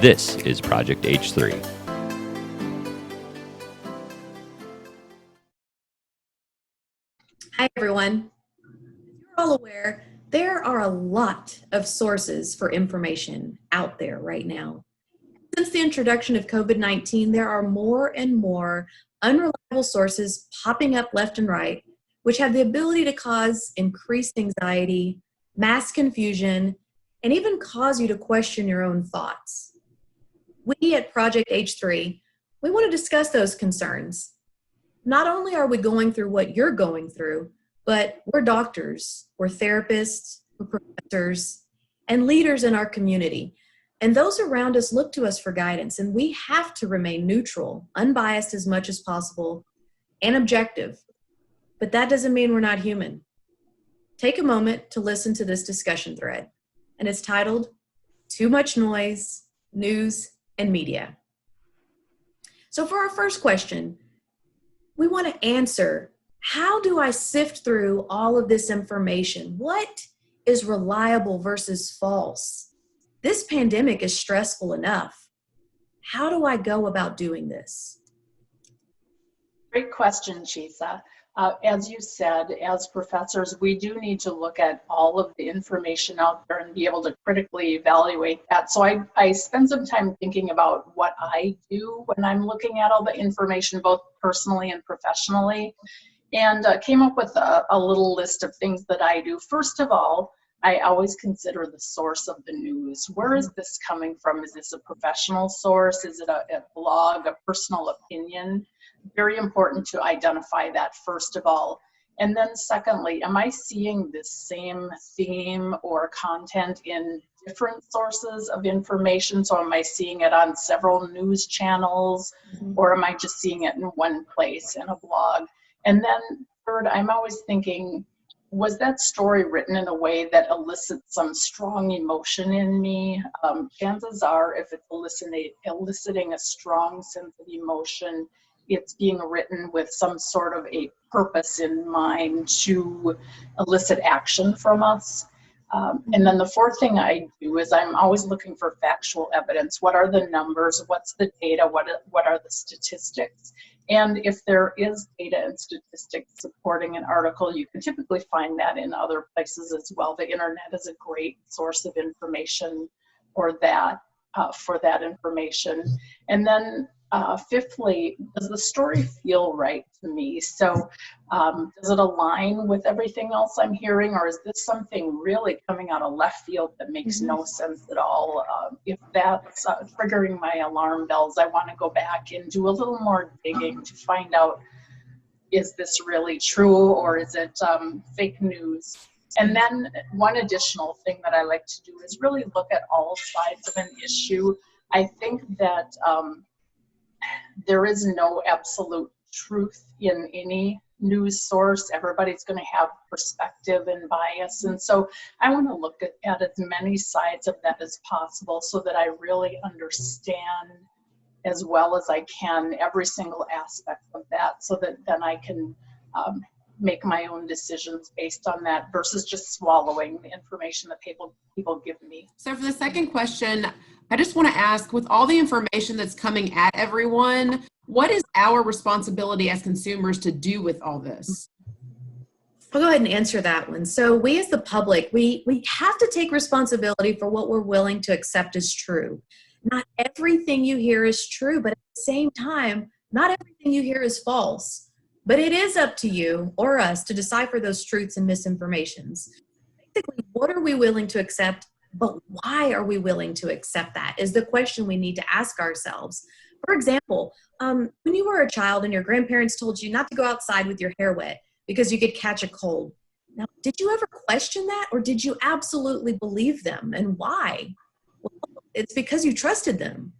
This is Project H3. Hi, everyone. As you're all aware, there are a lot of sources for information out there right now. Since the introduction of COVID-19, there are more and more unreliable sources popping up left and right, which have the ability to cause increased anxiety, mass confusion, and even cause you to question your own thoughts. We at Project H3, we want to discuss those concerns. Not only are we going through what you're going through, but we're doctors, we're therapists, we're professors, and leaders in our community. And those around us look to us for guidance, and we have to remain neutral, unbiased as much as possible, and objective. But that doesn't mean we're not human. Take a moment to listen to this discussion thread, and it's titled, Too Much Noise, News, and Media. So for our first question, we want to answer, how do I sift through all of this information? What is reliable versus false? This pandemic is stressful enough. How do I go about doing this? Great question, Chisa. As you said, as professors, we do need to look at all of the information out there and be able to critically evaluate that. So I spend some time thinking about what I do when I'm looking at all the information, both personally and professionally, and came up with a little list of things that I do. First of all, I always consider the source of the news. Where is this coming from? Is this a professional source? Is it a blog, a personal opinion? Very important to identify that first of all. And then secondly, am I seeing this same theme or content in different sources of information? So am I seeing it on several news channels, or am I just seeing it in one place in a blog? And then third, I'm always thinking, was that story written in a way that elicits some strong emotion in me? Chances are, if it's eliciting a strong sense of emotion, it's being written with some sort of a purpose in mind to elicit action from us. And then the fourth thing I do is I'm always looking for factual evidence. What are the numbers? What's the data? What are the statistics? And if there is data and statistics supporting an article, you can typically find that in other places as well. The internet is a great source of information for that information. And then fifthly, does the story feel right to me? So does it align with everything else I'm hearing, or is this something really coming out of left field that makes no sense at all? If that's triggering my alarm bells, I want to go back and do a little more digging to find out, is this really true, or is it fake news? And then one additional thing that I like to do is really look at all sides of an issue. I think that there is no absolute truth in any news source. Everybody's going to have perspective and bias. And so I want to look at as many sides of that as possible so that I really understand as well as I can every single aspect of that, so that then I can make my own decisions based on that versus just swallowing the information that people give me. So for the second question, I just want to ask, with all the information that's coming at everyone, what is our responsibility as consumers to do with all this? I'll go ahead and answer that one. So we as the public, we have to take responsibility for what we're willing to accept as true. Not everything you hear is true, but at the same time, not everything you hear is false. But it is up to you or us to decipher those truths and misinformations. Basically, what are we willing to accept, but why are we willing to accept that is the question we need to ask ourselves. For example, when you were a child and your grandparents told you not to go outside with your hair wet because you could catch a cold. Now, did you ever question that, or did you absolutely believe them, and why? Well, it's because you trusted them.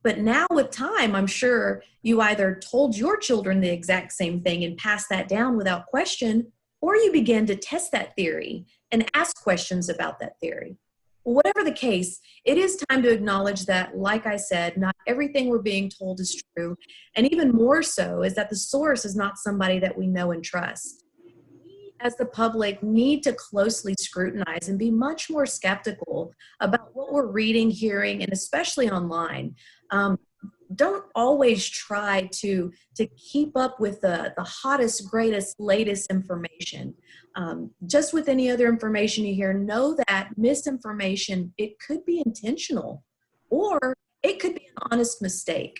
But now with time, I'm sure you either told your children the exact same thing and passed that down without question, or you began to test that theory and ask questions about that theory. Well, whatever the case, it is time to acknowledge that, like I said, not everything we're being told is true. And even more so is that the source is not somebody that we know and trust. We as the public, need to closely scrutinize and be much more skeptical about what we're reading, hearing, and especially online. Don't always try to keep up with the hottest, greatest, latest information. Just with any other information you hear, know that misinformation, it could be intentional or it could be an honest mistake.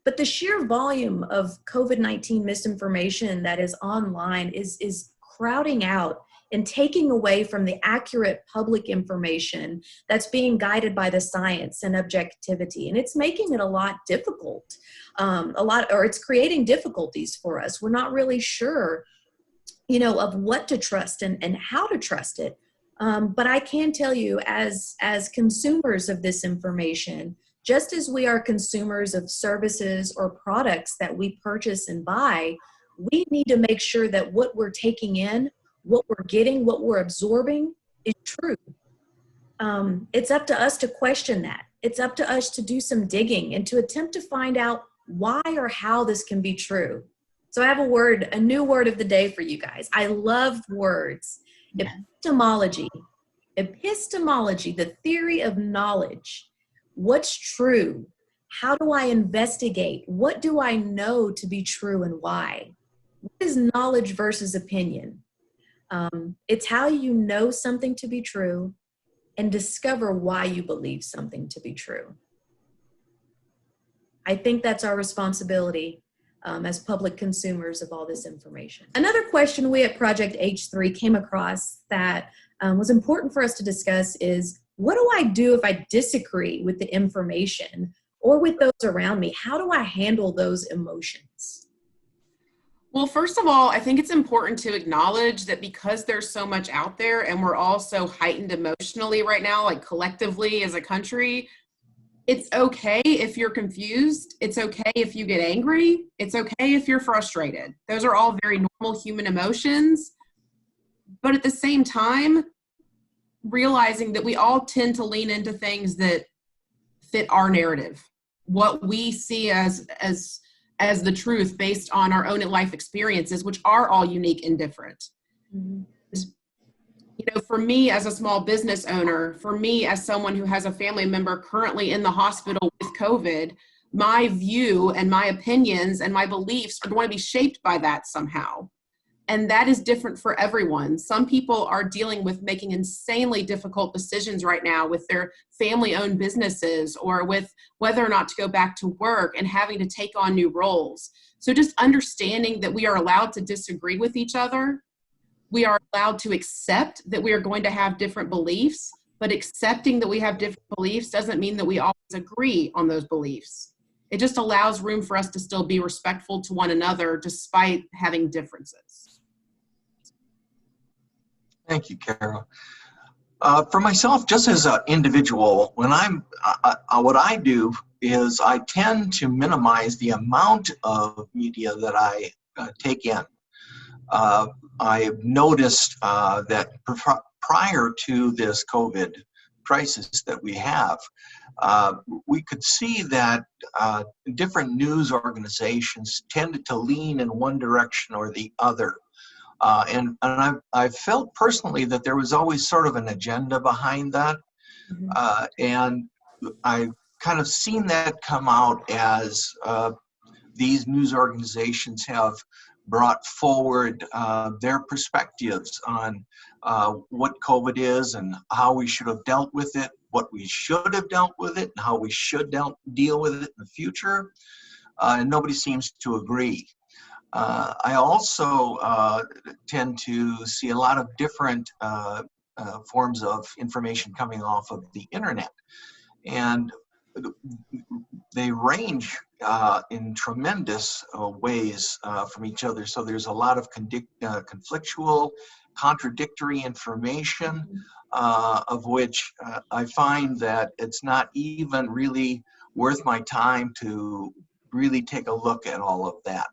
But the sheer volume of COVID-19 misinformation that is online is crowding out and taking away from the accurate public information that's being guided by the science and objectivity. And it's making it a lot difficult, or it's creating difficulties for us. We're not really sure, of what to trust and how to trust it. But I can tell you, as consumers of this information, just as we are consumers of services or products that we purchase and buy, we need to make sure that what we're taking in, what we're getting, what we're absorbing is true. It's up to us to question that. It's up to us to do some digging and to attempt to find out why or how this can be true. So I have a new word of the day for you guys. I love words. Epistemology. Epistemology, the theory of knowledge. What's true? How do I investigate? What do I know to be true and why? What is knowledge versus opinion? It's how you know something to be true and discover why you believe something to be true. I think that's our responsibility as public consumers of all this information. Another question we at Project H3 came across that was important for us to discuss is, what do I do if I disagree with the information or with those around me? How do I handle those emotions? Well, first of all, I think it's important to acknowledge that because there's so much out there and we're all so heightened emotionally right now, like collectively as a country, it's okay if you're confused. It's okay if you get angry. It's okay if you're frustrated. Those are all very normal human emotions. But at the same time, realizing that we all tend to lean into things that fit our narrative, what we see as the truth based on our own life experiences, which are all unique and different. Mm-hmm. For me as a small business owner, for me as someone who has a family member currently in the hospital with COVID, my view and my opinions and my beliefs are going to be shaped by that somehow. And that is different for everyone. Some people are dealing with making insanely difficult decisions right now with their family-owned businesses or with whether or not to go back to work and having to take on new roles. So just understanding that we are allowed to disagree with each other. We are allowed to accept that we are going to have different beliefs, but accepting that we have different beliefs doesn't mean that we always agree on those beliefs. It just allows room for us to still be respectful to one another despite having differences. Thank you, Carol. For myself, just as an individual, when what I do is I tend to minimize the amount of media that I take in. I've noticed that prior to this COVID crisis that we have, we could see that different news organizations tended to lean in one direction or the other. And I felt personally that there was always sort of an agenda behind that. Mm-hmm. And I've kind of seen that come out as these news organizations have brought forward their perspectives on what COVID is and how we should have dealt with it, what we should have dealt with it, and how we should deal with it in the future. And nobody seems to agree. I also tend to see a lot of different forms of information coming off of the internet. And they range in tremendous ways from each other. So there's a lot of conflictual, contradictory information, of which I find that it's not even really worth my time to really take a look at all of that.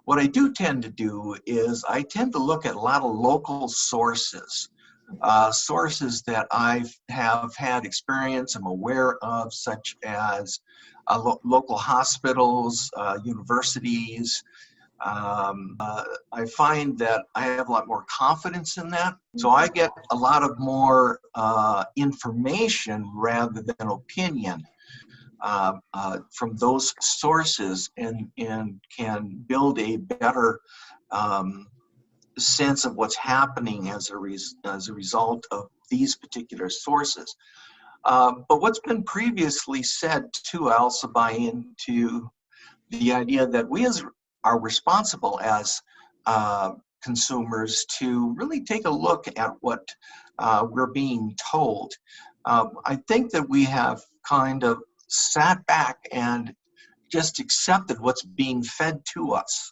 What I do tend to do is I tend to look at a lot of local sources. Sources that I have had experience, I'm aware of, such as local hospitals, universities, I find that I have a lot more confidence in that. So I get a lot of more information rather than opinion from those sources, and can build a better sense of what's happening as a result of these particular sources. But what's been previously said too, I also buy into the idea that we are responsible as consumers to really take a look at what we're being told. I think that we have kind of sat back and just accepted what's being fed to us.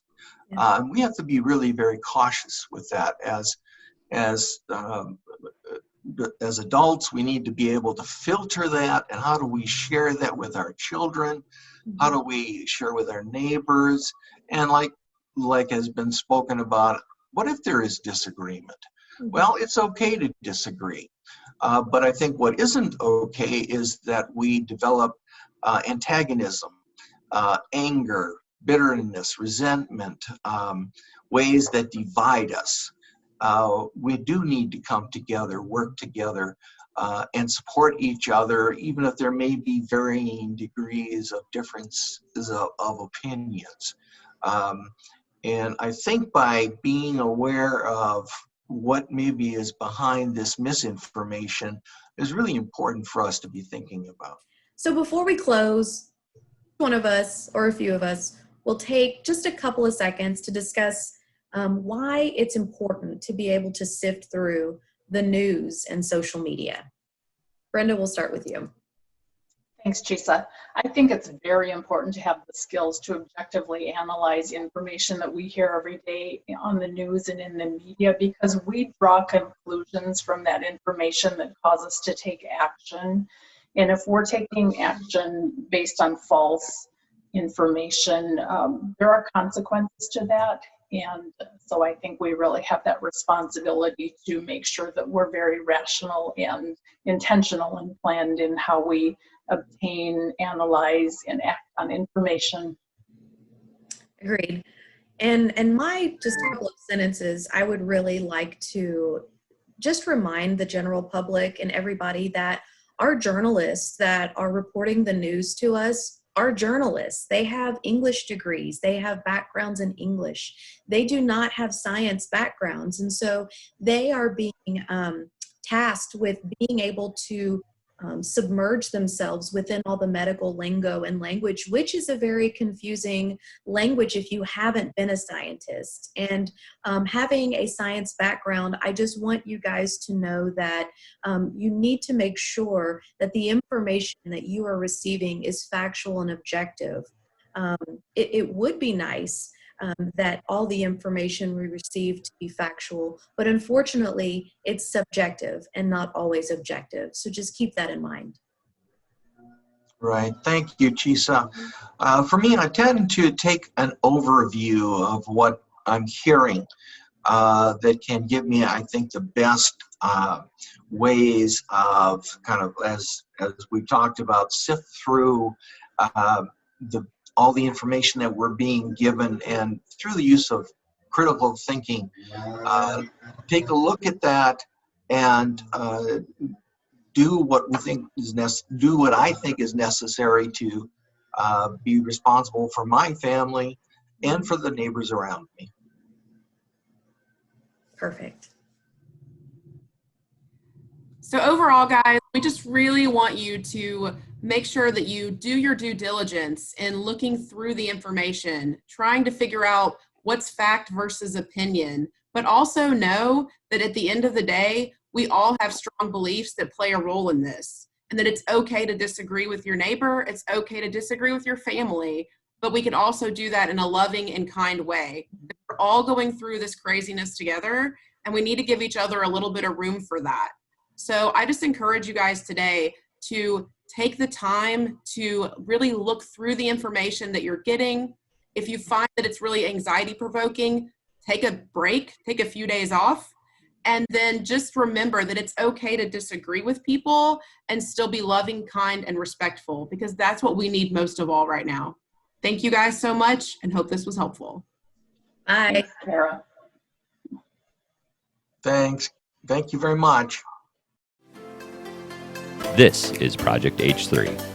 And we have to be really very cautious with that. As adults, we need to be able to filter that. And how do we share that with our children? How do we share with our neighbors? And like has been spoken about, what if there is disagreement? Well, it's okay to disagree. But I think what isn't okay is that we develop antagonism, anger, bitterness, resentment, ways that divide us. We do need to come together, work together, and support each other, even if there may be varying degrees of differences of opinions. And I think by being aware of what maybe is behind this misinformation is really important for us to be thinking about. So before we close, one of us or a few of us will take just a couple of seconds to discuss why it's important to be able to sift through the news and social media. Brenda, we'll start with you. Thanks, Chisa. I think it's very important to have the skills to objectively analyze information that we hear every day on the news and in the media, because we draw conclusions from that information that cause us to take action. And if we're taking action based on false information, there are consequences to that. And so I think we really have that responsibility to make sure that we're very rational and intentional and planned in how we obtain, analyze, and act on information. Agreed. And my just a couple of sentences, I would really like to just remind the general public and everybody that our journalists that are reporting the news to us are journalists. They have English degrees. They have backgrounds in English. They do not have science backgrounds. And so they are being tasked with being able to submerge themselves within all the medical lingo and language, which is a very confusing language if you haven't been a scientist. And having a science background, I just want you guys to know that you need to make sure that the information that you are receiving is factual and objective. It would be nice that all the information we receive to be factual, but unfortunately it's subjective and not always objective. So just keep that in mind. Right, thank you, Chisa. For me, I tend to take an overview of what I'm hearing that can give me, I think, the best ways of kind of, as we've talked about, sift through all the information that we're being given, and through the use of critical thinking, take a look at that and do what we think is do what I think is necessary to be responsible for my family and for the neighbors around me. Perfect. So overall, guys, we just really want you to make sure that you do your due diligence in looking through the information, trying to figure out what's fact versus opinion, but also know that at the end of the day, we all have strong beliefs that play a role in this, and that it's okay to disagree with your neighbor, it's okay to disagree with your family, but we can also do that in a loving and kind way. We're all going through this craziness together, and we need to give each other a little bit of room for that. So I just encourage you guys today to take the time to really look through the information that you're getting. If you find that it's really anxiety provoking, take a break, take a few days off, and then just remember that it's okay to disagree with people and still be loving, kind, and respectful, because that's what we need most of all right now. Thank you guys so much, and hope this was helpful. Bye. Thanks, Kara. Thanks. Thank you very much. This is Project H3.